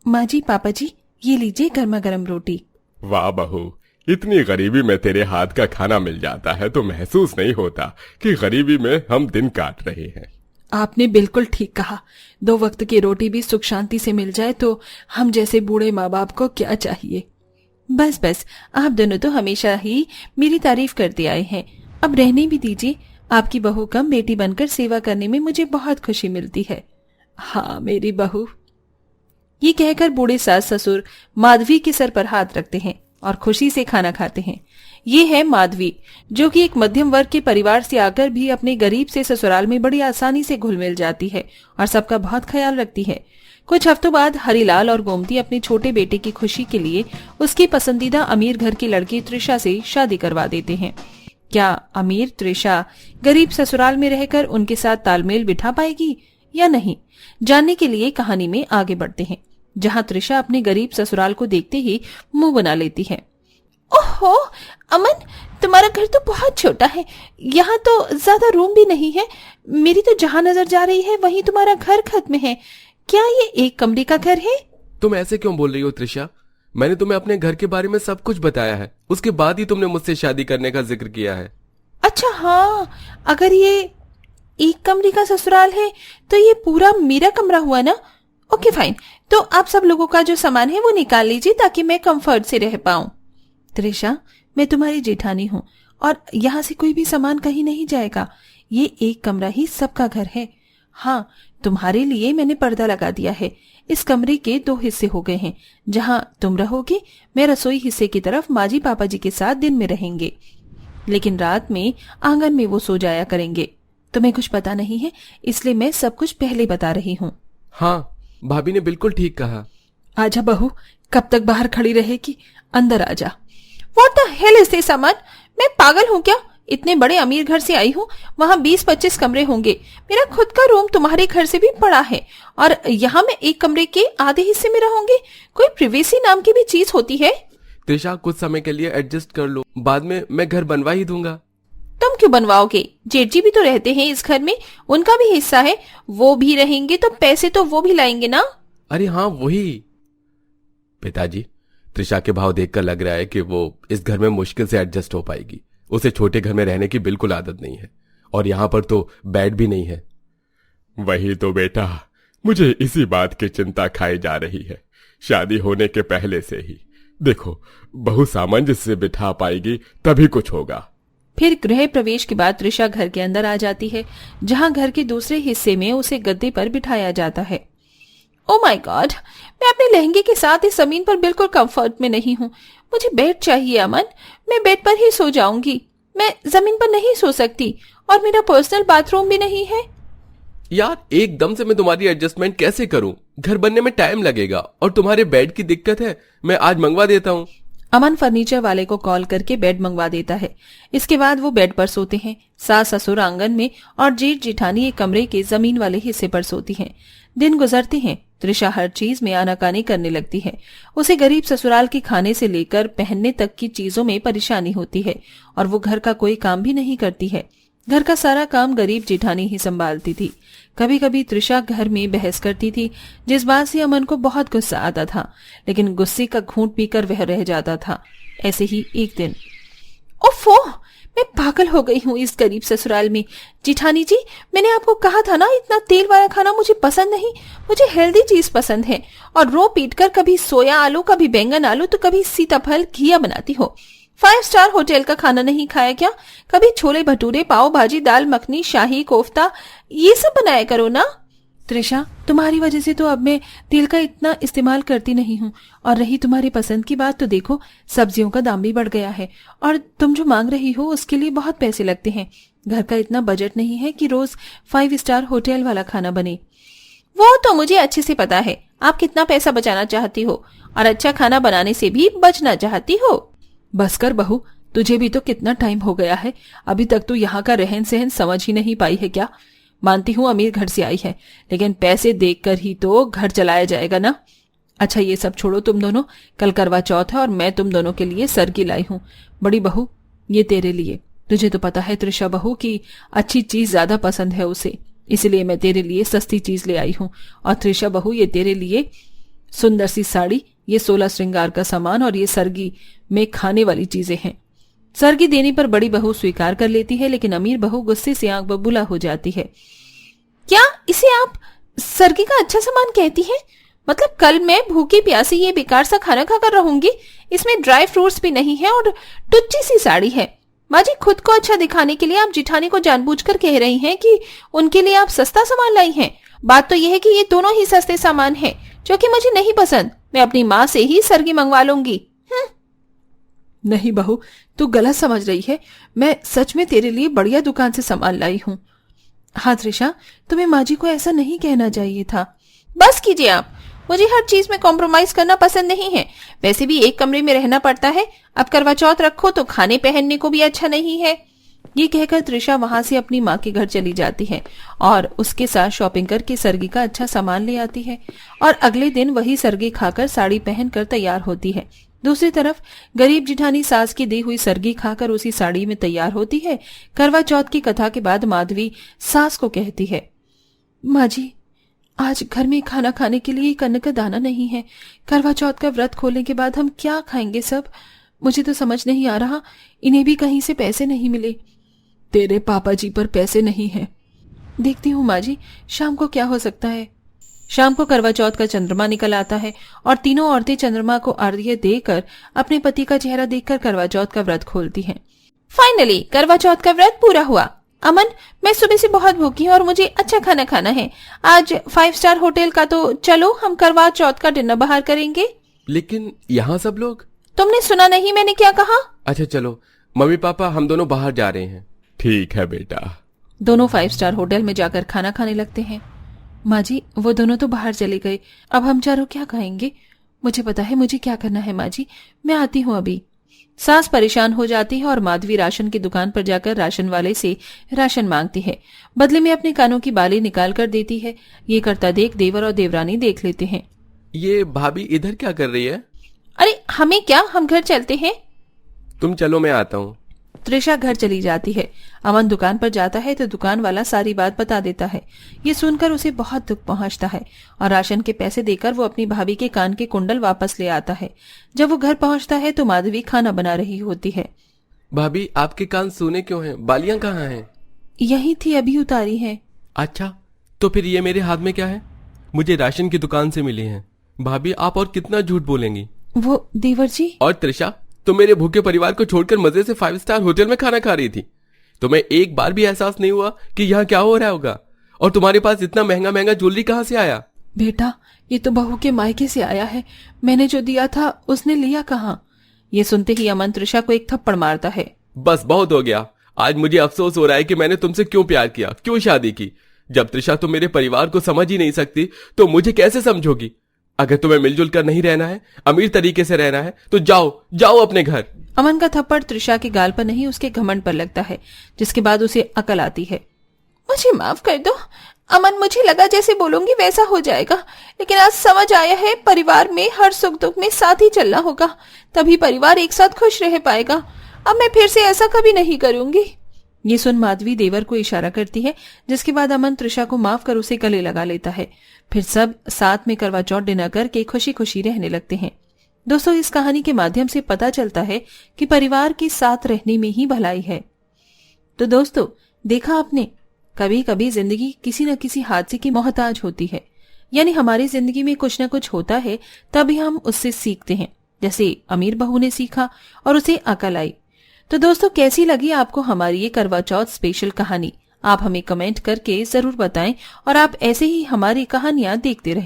माँ जी, पापा जी, ये लीजिए गर्मा गर्म रोटी। वाह बहू, इतनी गरीबी में तेरे हाथ का खाना मिल जाता है तो महसूस नहीं होता कि गरीबी में हम दिन काट रहे हैं। आपने बिल्कुल ठीक कहा। 2 वक्त की रोटी भी सुख शांति से मिल जाए तो हम जैसे बूढ़े माँ बाप को क्या चाहिए। बस बस, आप दोनों तो हमेशा ही मेरी तारीफ करते आए हैं, अब रहने भी दीजिए। आपकी बहू कम बेटी बनकर सेवा करने में मुझे बहुत खुशी मिलती है। हाँ मेरी बहू। ये कहकर बूढ़े सास ससुर माधवी के सर पर हाथ रखते हैं और खुशी से खाना खाते हैं। ये है माधवी, जो कि एक मध्यम वर्ग के परिवार से आकर भी अपने गरीब से ससुराल में बड़ी आसानी से घुल मिल जाती है और सबका बहुत ख्याल रखती है। कुछ हफ्तों बाद हरिलाल और गोमती अपने छोटे बेटे की खुशी के लिए उसकी पसंदीदा अमीर घर की लड़की त्रिशा से शादी करवा देते हैं। क्या अमीर त्रिशा गरीब ससुराल में रहकर उनके साथ तालमेल बिठा पाएगी या नहीं, जानने के लिए कहानी में आगे बढ़ते हैं, जहां त्रिशा अपने गरीब ससुराल को देखते ही मुंह बना लेती है। ओहो अमन, तुम्हारा घर तो बहुत छोटा है, यहाँ तो ज्यादा रूम भी नहीं है। मेरी तो जहाँ नजर जा रही है वहीं तुम्हारा घर खत्म है। क्या ये एक कमरे का घर है? तुम ऐसे क्यों बोल रही हो त्रिशा? मैंने तुम्हें अपने घर के बारे में सब कुछ बताया है, उसके बाद ही तुमने मुझसे शादी करने का जिक्र किया है। अच्छा हाँ, अगर ये एक कमरे का ससुराल है तो ये पूरा मेरा कमरा हुआ ना। ओके फाइन, तो आप सब लोगों का जो सामान है वो निकाल लीजिए ताकि मैं कंफर्ट से रह पाऊं। त्रिशा, मैं तुम्हारी जेठानी हूँ और यहाँ से कोई भी सामान कहीं नहीं जाएगा। ये एक कमरा ही सबका घर है। हाँ, तुम्हारे लिए मैंने पर्दा लगा दिया है। इस कमरे के 2 हिस्से हो गए हैं। जहाँ तुम रहोगे, मैं रसोई हिस्से की तरफ माँ जी पापा जी के साथ दिन में रहेंगे, लेकिन रात में आंगन में वो सो जाया करेंगे। तुम्हें कुछ पता नहीं है, इसलिए मैं सब कुछ पहले बता रही हूँ। हाँ, भाभी ने बिल्कुल ठीक कहा। आजा बहू, कब तक बाहर खड़ी रहेगी, अंदर आजा। What the hell is this अमन? मैं पागल हूँ क्या? इतने बड़े अमीर घर से आई हूँ, वहाँ 20-25 कमरे होंगे। मेरा खुद का रूम तुम्हारे घर से भी बड़ा है और यहाँ मैं एक कमरे के आधे हिस्से में रहूंगी। कोई प्रिवेसी नाम की भी चीज होती है? त्रिशा, कुछ समय के लिए एडजस्ट कर लो, बाद में मैं घर बनवा ही दूंगा। तुम क्यों बनवाओगे? जेठ जी भी तो रहते हैं इस घर में, उनका भी हिस्सा है, वो भी रहेंगे तो पैसे तो वो भी लाएंगे ना। अरे हाँ वही। पिताजी, त्रिशा के भाव देखकर लग रहा है कि वो इस घर में मुश्किल से एडजस्ट हो पाएगी। उसे छोटे घर में रहने की बिल्कुल आदत नहीं है और यहाँ पर तो बेड भी नहीं है। वही तो बेटा, मुझे इसी बात की चिंता खाई जा रही है शादी होने के पहले से ही। देखो, बहु सामंजस्य से बिठा पाएगी तभी कुछ होगा। फिर गृह प्रवेश के बाद त्रिशा घर के अंदर आ जाती है, जहाँ घर के दूसरे हिस्से में उसे गद्दे पर बिठाया जाता है। ओ माय गॉड, मैं अपने लहंगे के साथ इस जमीन पर बिल्कुल कंफर्ट में नहीं हूँ। मुझे बेड चाहिए अमन, मैं बेड पर ही सो जाऊंगी। मैं जमीन पर नहीं सो सकती और मेरा पर्सनल बाथरूम भी नहीं है। यार, एकदम से मैं तुम्हारी एडजस्टमेंट कैसे करूं? घर बनने में टाइम लगेगा और तुम्हारे बेड की दिक्कत है, मैं आज मंगवा देता हूँ। अमन फर्नीचर वाले को कॉल करके बेड मंगवा देता है। इसके बाद वो बेड पर सोते हैं। सास ससुर आंगन में और जेठ जेठानी एक कमरे के जमीन वाले हिस्से पर सोती हैं। दिन गुजरते हैं। त्रिशा हर चीज में आनाकानी करने लगती है। उसे गरीब ससुराल के खाने से लेकर पहनने तक की चीजों में परेशानी होती है और वो घर का कोई काम भी नहीं करती है। घर का सारा काम गरीब जेठानी ही संभालती थी। कभी कभी त्रिशा घर में बहस करती थी, जिस बात से अमन को बहुत गुस्सा आता था, लेकिन गुस्से का घूंट पीकर वह रह जाता था। ऐसे ही एक दिन, ओफो, मैं पागल हो गई हूँ इस गरीब ससुराल में। जेठानी जी, मैंने आपको कहा था ना, इतना तेल वाला खाना मुझे पसंद नहीं। मुझे हेल्दी चीज पसंद है और रो पीट कर कभी सोया आलू, कभी बैंगन आलू, तो कभी सीताफल घिया बनाती हो। 5 स्टार होटल का खाना नहीं खाया क्या? कभी छोले भटूरे, पाव भाजी, दाल मखनी, शाही कोफ्ता, ये सब बनाया करो ना। त्रिशा, तुम्हारी वजह से तो अब मैं तेल का इतना इस्तेमाल करती नहीं हूँ। और रही तुम्हारी पसंद की बात, तो देखो, सब्जियों का दाम भी बढ़ गया है और तुम जो मांग रही हो उसके लिए बहुत पैसे लगते हैं। घर का इतना बजट नहीं है कि रोज 5 स्टार होटल वाला खाना बने। वो तो मुझे अच्छे से पता है, आप कितना पैसा बचाना चाहती हो और अच्छा खाना बनाने से भी बचना चाहती हो। बस कर बहू, तुझे भी तो कितना टाइम हो गया है, अभी तक तो यहाँ का रहन सहन समझ ही नहीं पाई है क्या? मानती हूँ अमीर घर से आई है, लेकिन पैसे देखकर ही तो घर चलाया जाएगा ना। अच्छा ये सब छोड़ो तुम दोनों, कल करवा चौथ है और मैं तुम दोनों के लिए सरगी लाई हूँ। बड़ी बहू, ये तेरे लिए। तुझे तो पता है त्रिशा बहू की अच्छी चीज ज्यादा पसंद है उसे, इसलिए मैं तेरे लिए सस्ती चीज ले आई हूँ। और त्रिशा बहू, ये तेरे लिए सुंदर सी साड़ी, ये 16 श्रृंगार का सामान और ये सरगी में खाने वाली चीजें हैं। सरगी देने पर बड़ी बहू स्वीकार कर लेती है, लेकिन अमीर बहू गुस्से से आंख बबूला हो जाती है। क्या इसे आप सरगी का अच्छा सामान कहती हैं? मतलब कल मैं भूखी प्यासी ये बेकार सा खाना खाकर रहूंगी। इसमें ड्राई फ्रूट्स भी नहीं है और टुच्ची सी साड़ी है। माँ जी, खुद को अच्छा दिखाने के लिए आप जिठानी को जानबूझकर कह रही हैं कि उनके लिए आप सस्ता सामान लाई हैं। बात तो यह है कि ये दोनों ही सस्ते सामान हैं, जो कि मुझे नहीं पसंद। मैं अपनी माँ से ही सरगी मंगवा लूंगी। नहीं बहू, तू गलत समझ रही है। मैं सच में तेरे लिए बढ़िया दुकान से सामान लाई हूँ। हाँ त्रिशा, तुम्हें माँ जी को ऐसा नहीं कहना चाहिए था। बस कीजिए आप, मुझे हर चीज में कॉम्प्रोमाइज करना पसंद नहीं है। वैसे भी एक कमरे में रहना पड़ता है, अब करवा चौथ रखो तो खाने पहनने को भी अच्छा नहीं है। ये कहकर त्रिशा वहां से अपनी माँ के घर चली जाती है और उसके साथ शॉपिंग करके सरगी का अच्छा सामान ले आती है और अगले दिन वही सरगी खाकर साड़ी पहनकर तैयार होती है। दूसरी तरफ गरीब जिठानी सास की दी हुई सरगी खाकर उसी साड़ी में तैयार होती है। करवा चौथ की कथा के बाद माधवी सास को कहती है, माँ जी, आज घर में खाना खाने के लिए एक अन्न का दाना नहीं है। करवा चौथ का व्रत खोलने के बाद हम क्या खाएंगे सब? मुझे तो समझ नहीं आ रहा। इन्हें भी कहीं से पैसे नहीं मिले। तेरे पापा जी पर पैसे नहीं है। देखती हूँ माँ जी, शाम को क्या हो सकता है। शाम को करवा चौथ का चंद्रमा निकल आता है और तीनों औरतें चंद्रमा को अर्घ्य देकर अपने पति का चेहरा देखकर करवा चौथ का व्रत खोलती हैं। फाइनली करवा चौथ का व्रत पूरा हुआ। अमन, मैं सुबह से बहुत भूखी हूँ और मुझे अच्छा खाना खाना है। आज 5 स्टार होटल का तो चलो, हम करवा चौथ का डिनर बाहर करेंगे। लेकिन यहाँ सब लोग। तुमने सुना नहीं मैंने क्या कहा? अच्छा चलो, मम्मी पापा हम दोनों बाहर जा रहे हैं। ठीक है बेटा। दोनों 5 स्टार होटल में जाकर खाना खाने लगते हैं। माँ जी, वो दोनों तो बाहर चले गए, अब हम चारों क्या खाएंगे? मुझे पता है मुझे क्या करना है माँ जी, मैं आती हूँ अभी। सास परेशान हो जाती है और माधवी राशन की दुकान पर जाकर राशन वाले से राशन मांगती है। बदले में अपने कानों की बाली निकाल कर देती है। ये करता देख देवर और देवरानी देख लेते हैं। ये भाभी इधर क्या कर रही है? अरे हमें क्या, हम घर चलते हैं। तुम चलो, मैं आता हूँ। त्रिशा घर चली जाती है। अमन दुकान पर जाता है तो दुकान वाला सारी बात बता देता है। ये सुनकर उसे बहुत दुख पहुंचता है और राशन के पैसे देकर वो अपनी भाभी के कान के कुंडल वापस ले आता है। जब वो घर पहुंचता है तो माधवी खाना बना रही होती है। भाभी, आपके कान सूने क्यों हैं? बालियां कहाँ हैं? यही थी, अभी उतारी है। अच्छा, तो फिर ये मेरे हाथ में क्या है? मुझे राशन की दुकान से मिली हैं। भाभी, आप और कितना झूठ बोलेंगी? वो देवर जी। और त्रिशा, तुम मेरे भूखे परिवार को छोड़कर मजे से 5 स्टार होटल में खाना खा रही थी। तुम्हें एक बार भी एहसास नहीं हुआ कि यहाँ क्या हो रहा होगा? और तुम्हारे पास इतना महंगा महंगा ज्वेलरी कहाँ से आया? बेटा, ये तो बहू के मायके से आया है। मैंने जो दिया था उसने लिया कहाँ? ये सुनते ही अमन त्रिशा को एक थप्पड़ मारता है। बस बहुत हो गया। आज मुझे अफसोस हो रहा है कि मैंने तुमसे क्यों प्यार किया, क्यों शादी की। जब त्रिशा तुम मेरे परिवार को समझ ही नहीं सकती तो मुझे कैसे समझोगी? अगर तुम्हें मिलजुल कर नहीं रहना है, अमीर तरीके से रहना है, तो जाओ जाओ अपने घर। अमन का थप्पड़ त्रिशा के गाल पर नहीं उसके घमंड पर लगता है, जिसके बाद उसे अकल आती है। मुझे माफ कर दो अमन, मुझे लगा जैसे बोलूंगी वैसा हो जाएगा, लेकिन आज समझ आया है परिवार में हर सुख दुख में साथ ही चलना होगा, तभी परिवार एक साथ खुश रह पाएगा। अब मैं फिर से ऐसा कभी नहीं करूंगी। ये सुन माधवी देवर को इशारा करती है, जिसके बाद अमन त्रिशा को माफ कर उसे गले लगा लेता है। फिर सब साथ में करवा चौथ डिनर करके खुशी खुशी रहने लगते हैं। दोस्तों, इस कहानी के माध्यम से पता चलता है कि परिवार के साथ रहने में ही भलाई है। तो दोस्तों, देखा आपने, कभी कभी जिंदगी किसी न किसी हादसे की मोहताज होती है। यानी हमारी जिंदगी में कुछ न कुछ होता है, तभी हम उससे सीखते हैं। जैसे अमीर बहू ने सीखा और उसे अकल आई। तो दोस्तों, कैसी लगी आपको हमारी ये करवा चौथ स्पेशल कहानी? आप हमें कमेंट करके जरूर बताएं और आप ऐसे ही हमारी कहानियां देखते रहें।